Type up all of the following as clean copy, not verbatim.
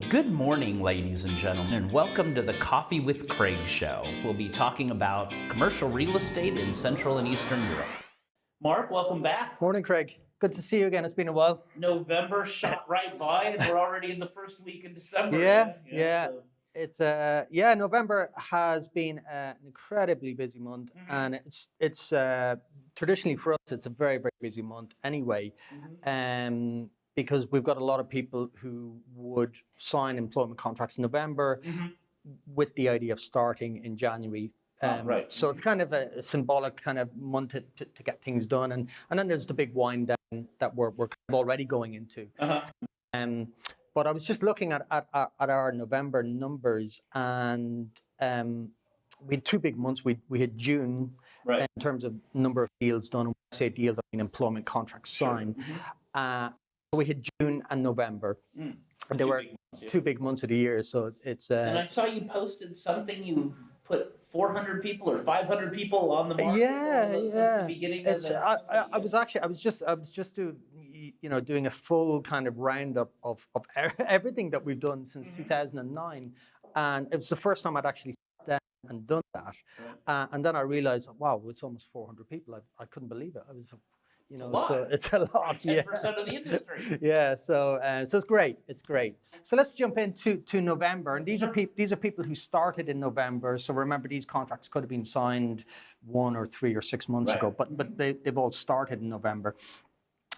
Good morning, ladies and gentlemen, and welcome to the Coffee with Craig show. We'll be talking about commercial real estate in Central and Eastern Europe. Mark, welcome back. Morning, Craig. Good to see you again. It's been a while. November shot right by, and we're already in the first week in December. Yeah. So. It's November has been an incredibly busy month, and it's traditionally for us it's a very, very busy month anyway. Because we've got a lot of people who would sign employment contracts in November with the idea of starting in January. So it's kind of a symbolic kind of month to get things done. And then there's the big wind down that we're kind of already going into. But I was just looking at our November numbers, and we had two big months. We had June in terms of number of deals done. When I say deals, I mean employment contracts signed. We had June and November. They were two big months of the year, so it's. And I saw you posted something. You put 400 people or 500 people on the market. Since the beginning of the. I was just doing a full kind of roundup of everything that we've done since 2009, and it was the first time I'd actually sat down and done that. And then I realized, wow, it's almost 400 people. I couldn't believe it. I was. So it's a lot. 10% of the industry. So it's great. It's great. So let's jump into November, and these are people who started in November. So remember, these contracts could have been signed 1 or 3 or 6 months ago, but they've all started in November.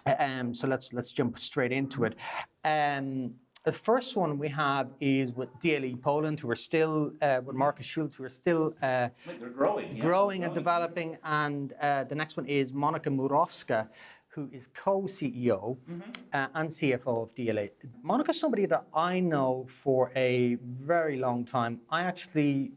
So let's jump straight into it. The first one we have is with DLE Poland, who are still, with Marcus Schulz, who are still they're growing and developing. And the next one is Monika Murawska, who is co-CEO and CFO of DLE. Monika's somebody that I know for a very long time. I actually,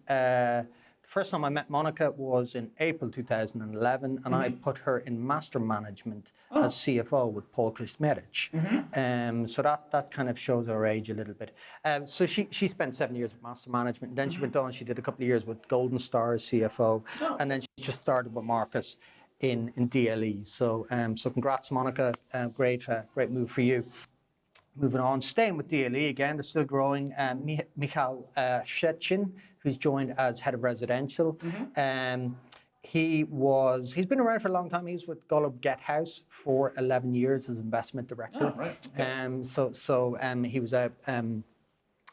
first time I met Monika was in April 2011, and I put her in master management as CFO with Paul Krzysztof. So that kind of shows her age a little bit. So she spent 7 years with master management, and then she went on. She did a couple of years with Golden Star as CFO, and then she just started with Marcus in DLE. So congrats, Monika. Great move for you. Moving on, staying with DLE again, they're still growing. Michał Kwiecień, who's joined as head of residential. He's been around for a long time. He was with Golub Gethouse for 11 years as investment director. He was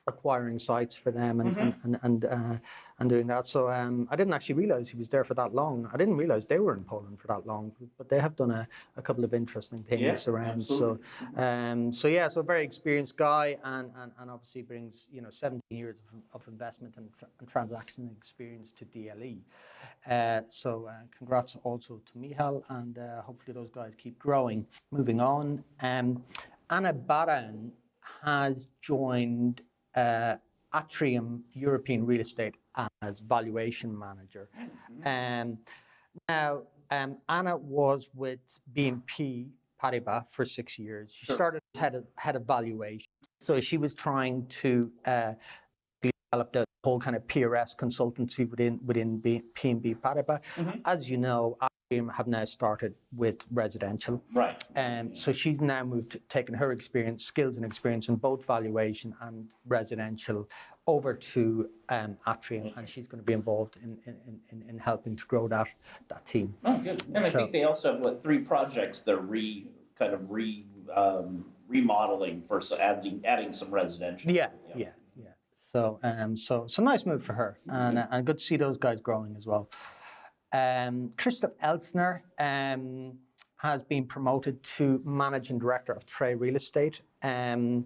acquiring sites for them and doing that. So I didn't actually realize he was there for that long. I didn't realize they were in Poland for that long, but they have done a couple of interesting things around. Absolutely. So a very experienced guy, and obviously brings 17 years of investment and transaction experience to DLE. Congrats also to Michał, and hopefully those guys keep growing. Moving on, Anna Baran has joined Atrium European Real Estate as valuation manager. Now, Anna was with BNP Paribas for 6 years. She started as head of valuation. So she was trying to develop the whole kind of PRS consultancy within BNP Paribas. As you know, Atrium have now started with residential. So she's now moved to taking her skills and experience in both valuation and residential over to Atrium, and she's going to be involved in helping to grow that team. Oh, good. And I think they also have 3 projects they're remodeling for adding some residential. Yeah. So nice move for her, and good to see those guys growing as well. Krzysztof Elsner has been promoted to managing director of Trei Real Estate, and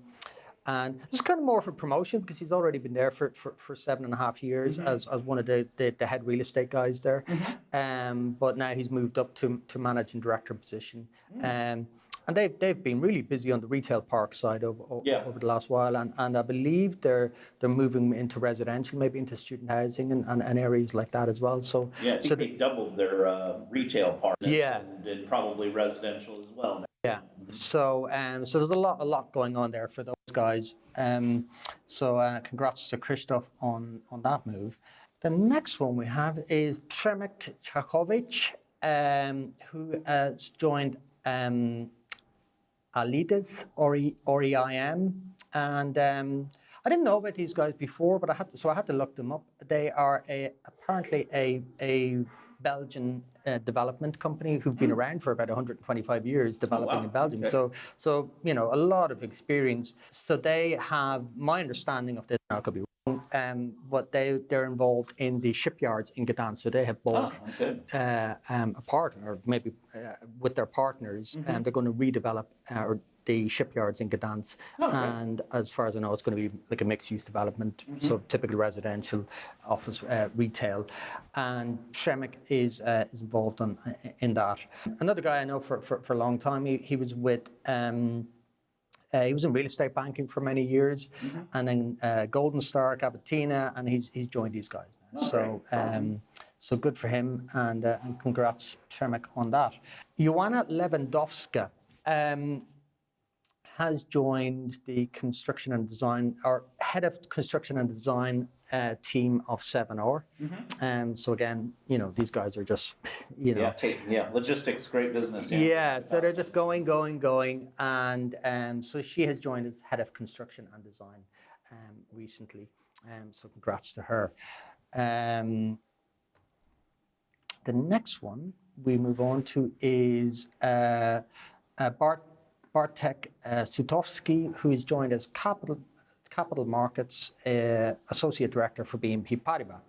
it's kind of more of a promotion because he's already been there for 7.5 years as one of the head real estate guys there. But now he's moved up to managing director position. And they've been really busy on the retail park side over the last while, and I believe they're moving into residential, maybe into student housing and areas like that as well. So I think they doubled their retail park and probably residential as well. So there's a lot going on there for those guys. Congrats to Krzysztof on that move. The next one we have is Przemek Czachowicz, who has joined Alides, REIM, and I didn't know about these guys before, but I had to look them up. They are apparently a Belgian development company who've been around for about 125 years developing in Belgium. Okay. So a lot of experience. So they have, my understanding of this, now I could be wrong, but they're involved in the shipyards in Gdansk. So they have bought a partner, or maybe with their partners, and they're going to redevelop the shipyards in Gdansk. And as far as I know, it's going to be like a mixed-use development, so typically residential, office, retail. And Przemek is involved in that. Another guy I know for a long time, he was with, he was in real estate banking for many years, and then Golden Star, Cavatina, and he's joined these guys now. So good for him, and congrats, Przemek, on that. Joanna Lewandowska has joined the construction and design, or head of construction and design team of 7R. So again, these guys are just, logistics, great business. So they're just going, and so she has joined as head of construction and design recently. So congrats to her. The next one we move on to is Bartek Sutkowski, who is joined as Capital Markets Associate Director for BNP Paribas.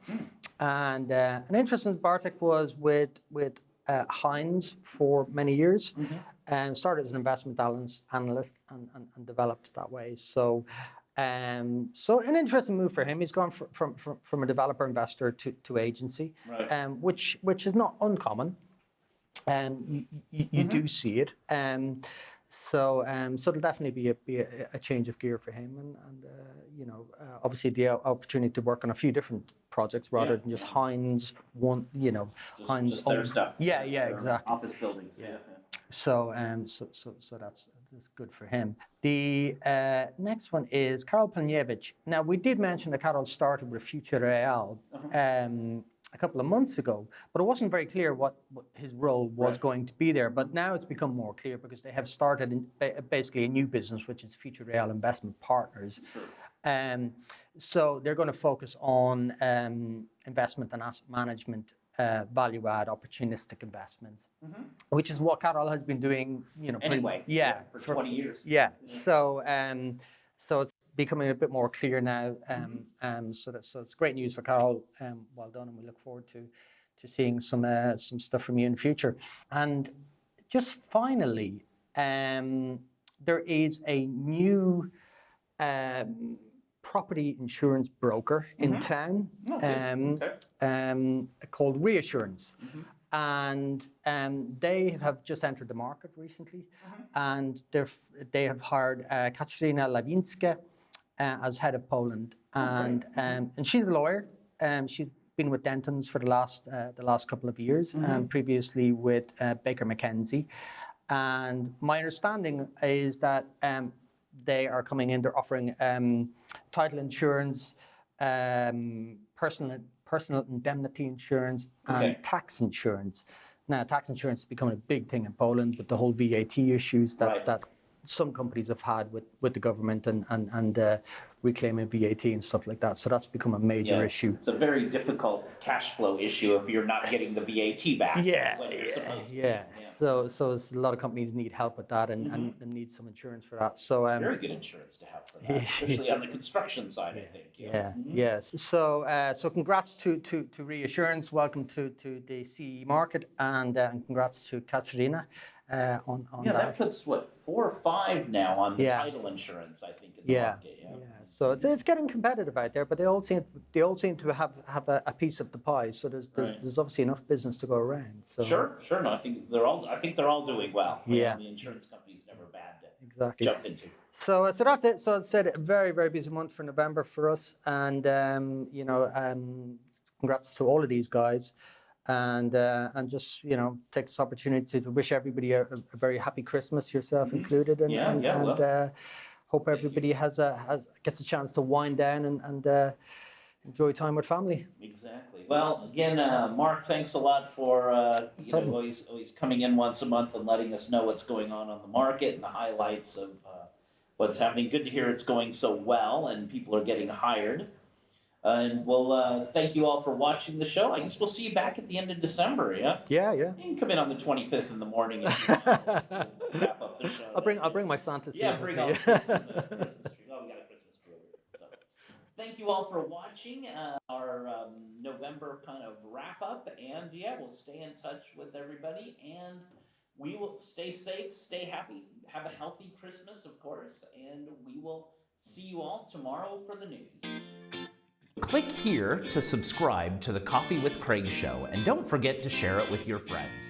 And an interesting, Bartek was with Heinz for many years, and started as an investment analyst and developed that way. So an interesting move for him. He's gone from a developer investor to agency, which is not uncommon. You do see it. So it'll definitely be a change of gear for him, and obviously the opportunity to work on a few different projects rather than just Heinz one, Heinz just their stuff. Exactly. Office buildings. So that's good for him. The next one is Karol Pilniewicz. Now, we did mention that Karol started with Future Real a couple of months ago, but it wasn't very clear what his role was going to be there. But now it's become more clear because they have started basically a new business, which is Future Real Investment Partners. So they're going to focus on investment and asset management, value add, opportunistic investments, which is what Karol has been doing, for 20 years. So it's becoming a bit more clear now. So it's great news for Karol. Well done, and we look forward to seeing some stuff from you in the future. And just finally, there is a new property insurance broker in town called Reassurance. And they have just entered the market recently, and they have hired Katarzyna Ławińska as head of Poland, and she's a lawyer. She's been with Dentons for the last couple of years, previously with Baker McKenzie. And my understanding is that they are coming in. They're offering title insurance, personal indemnity insurance, and tax insurance. Now, tax insurance is becoming a big thing in Poland with the whole VAT issues that some companies have had with the government and reclaiming VAT and stuff like that. So that's become a major issue. It's a very difficult cash flow issue if you're not getting the VAT back. When you're supposed to. So a lot of companies need help with that and need some insurance for that. So it's very good insurance to have for that, especially on the construction side, I think. Yes. So congrats to Reassurance. Welcome to the CE market, and congrats to Katarzyna on that. That puts 4 or 5 now on the title insurance, I think, in the market. So it's getting competitive out there, but they all seem to have a piece of the pie. So there's obviously enough business to go around. So Sure. No, I think they're all doing well. The insurance company's never bad to jump into. So that's it. So it's a very, very busy month for November for us, and congrats to all of these guys. And just take this opportunity to wish everybody a very happy Christmas, yourself included, and hope everybody gets a chance to wind down and enjoy time with family. Exactly. Well, again, Mark, thanks a lot for always coming in once a month and letting us know what's going on the market and the highlights of what's happening. Good to hear it's going so well and people are getting hired. And we'll thank you all for watching the show. I guess we'll see you back at the end of December, yeah? Yeah. You can come in on the 25th in the morning and wrap up the show. I'll bring my Santa suit. Yeah, bring all the kids and the Christmas tree. Oh, we got a Christmas tree over here. So, thank you all for watching our November kind of wrap up. And yeah, we'll stay in touch with everybody. And we will stay safe, stay happy, have a healthy Christmas, of course. And we will see you all tomorrow for the news. Click here to subscribe to the Coffee with Craig show, and don't forget to share it with your friends.